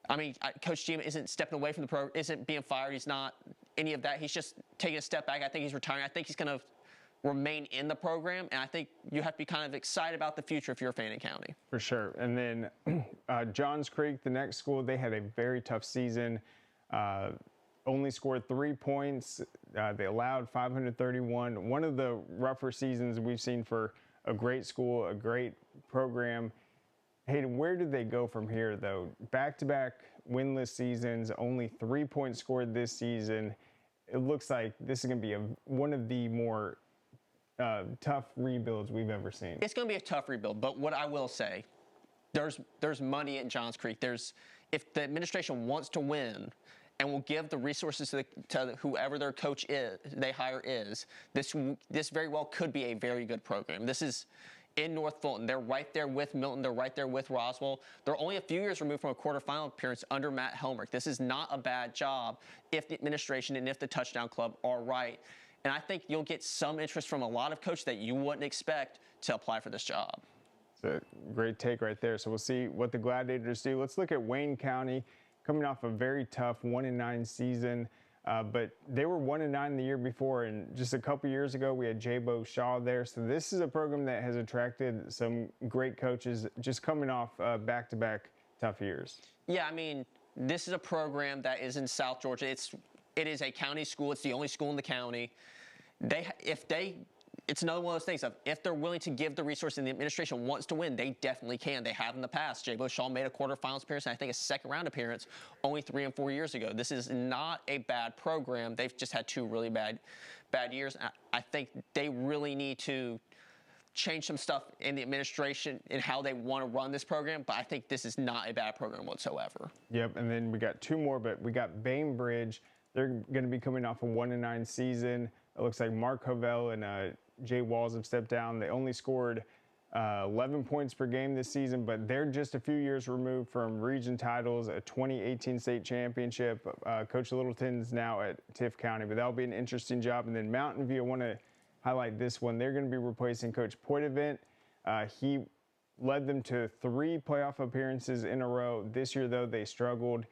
B: I mean, Coach Cheatham isn't stepping away from the program, isn't being fired. He's not any of that. He's just taking a step back. I think he's retiring. I think he's going to remain in the program, and I think you have to be kind of excited about the future if you're Fannin County.
A: For sure. And then Johns Creek, the next school, they had a very tough season. Only scored 3 points. They allowed 531. One of the rougher seasons we've seen for a great school, a great program. Hayden, where did they go from here, though? Back-to-back winless seasons, only 3 points scored this season. It looks like this is going to be one of the more tough rebuilds we've ever seen.
B: It's going to be a tough rebuild, but what I will say, there's money at Johns Creek. If the administration wants to win and will give the resources to whoever their coach they hire is, this very well could be a very good program. This is in North Fulton. They're right there with Milton. They're right there with Roswell. They're only a few years removed from a quarterfinal appearance under Matt Helmrich. This is not a bad job if the administration and if the Touchdown Club are right. And I think you'll get some interest from a lot of coaches that you wouldn't expect to apply for this job.
A: It's a great take right there. So we'll see what the Gladiators do. Let's look at Wayne County, coming off a very tough 1-9 season. But they were 1-9 the year before, and just a couple years ago we had J-Bo Shaw there. So this is a program that has attracted some great coaches just coming off back-to-back tough years.
B: Yeah, I mean, this is a program that is in South Georgia. It's it is a county school. It's the only school in the county. It's another one of those things of if they're willing to give the resources and the administration wants to win, they definitely can. They have in the past. Jay Shaw made a quarterfinals appearance and I think a second-round appearance only 3 and 4 years ago. This is not a bad program. They've just had 2 really bad years. I think they really need to change some stuff in the administration and how they want to run this program, but I think this is not a bad program whatsoever.
A: Yep, and then we got 2 more, but we got Bainbridge. They're going to be coming off a 1-9 season. It looks like Mark Hovell and Jay Walls have stepped down. They only scored 11 points per game this season, but they're just a few years removed from region titles, a 2018 state championship. Coach Littleton's now at Tift County, but that'll be an interesting job. And then Mountain View, I want to highlight this one. They're going to be replacing Coach Poitevent. He led them to 3 playoff appearances in a row. This year, though, they struggled.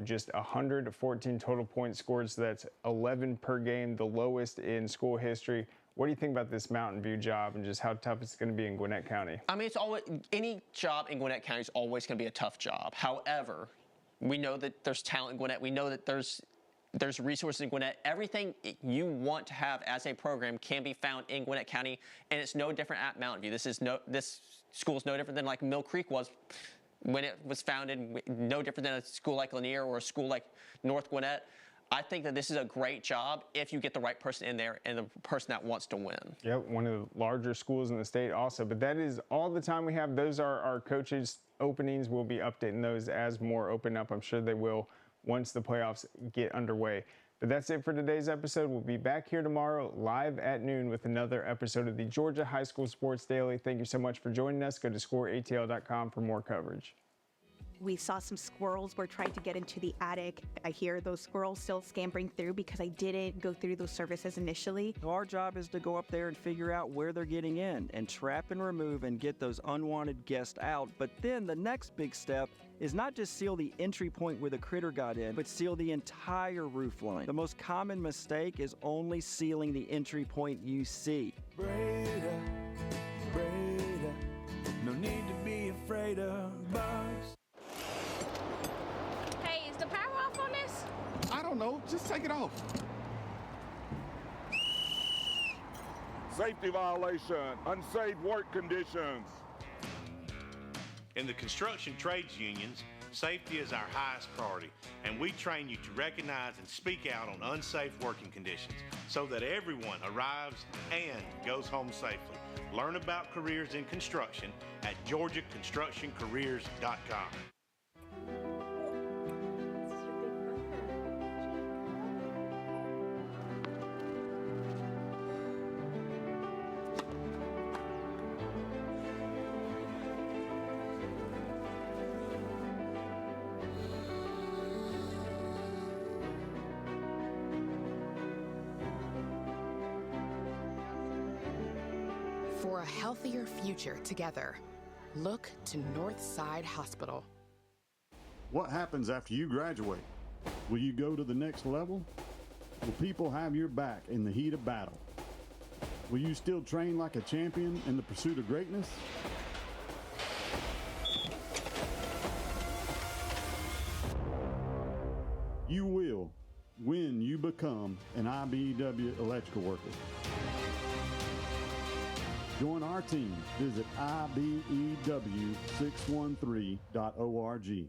A: Just 114 total points scored, so that's 11 per game, the lowest in school history. What do you think about this Mountain View job and just how tough it's going to be in Gwinnett County?
B: I mean, it's always, any job in Gwinnett County is always going to be a tough job. However, we know that there's talent in Gwinnett. We know that there's resources in Gwinnett. Everything you want to have as a program can be found in Gwinnett County, and it's no different at Mountain View. This school is no different than like Mill Creek was when it was founded, no different than a school like Lanier or a school like North Gwinnett. I think that this is a great job if you get the right person in there and the person that wants to win.
A: Yep, one of the larger schools in the state also. But that is all the time we have. Those are our coaches' openings. We'll be updating those as more open up. I'm sure they will once the playoffs get underway. But that's it for today's episode. We'll be back here tomorrow live at noon with another episode of the Georgia High School Sports Daily. Thank you so much for joining us. Go to scoreatl.com for more coverage.
F: We saw some squirrels were trying to get into the attic. I hear those squirrels still scampering through because I didn't go through those services initially.
C: Our job is to go up there and figure out where they're getting in and trap and remove and get those unwanted guests out. But then the next big step is not just seal the entry point where the critter got in, but seal the entire roof line. The most common mistake is only sealing the entry point you see.
E: Breda, no need to be afraid of bugs.
V: Hey, is the power off on this?
W: I don't know, just take it off.
J: Safety violation, unsafe work conditions.
X: In the construction trades unions, safety is our highest priority, and we train you to recognize and speak out on unsafe working conditions so that everyone arrives and goes home safely. Learn about careers in construction at georgiaconstructioncareers.com.
Y: For a healthier future together, look to Northside Hospital.
Z: What happens after you graduate? Will you go to the next level? Will people have your back in the heat of battle? Will you still train like a champion in the pursuit of greatness? You will when you become an IBEW electrical worker. Join our team. Visit IBEW613.org.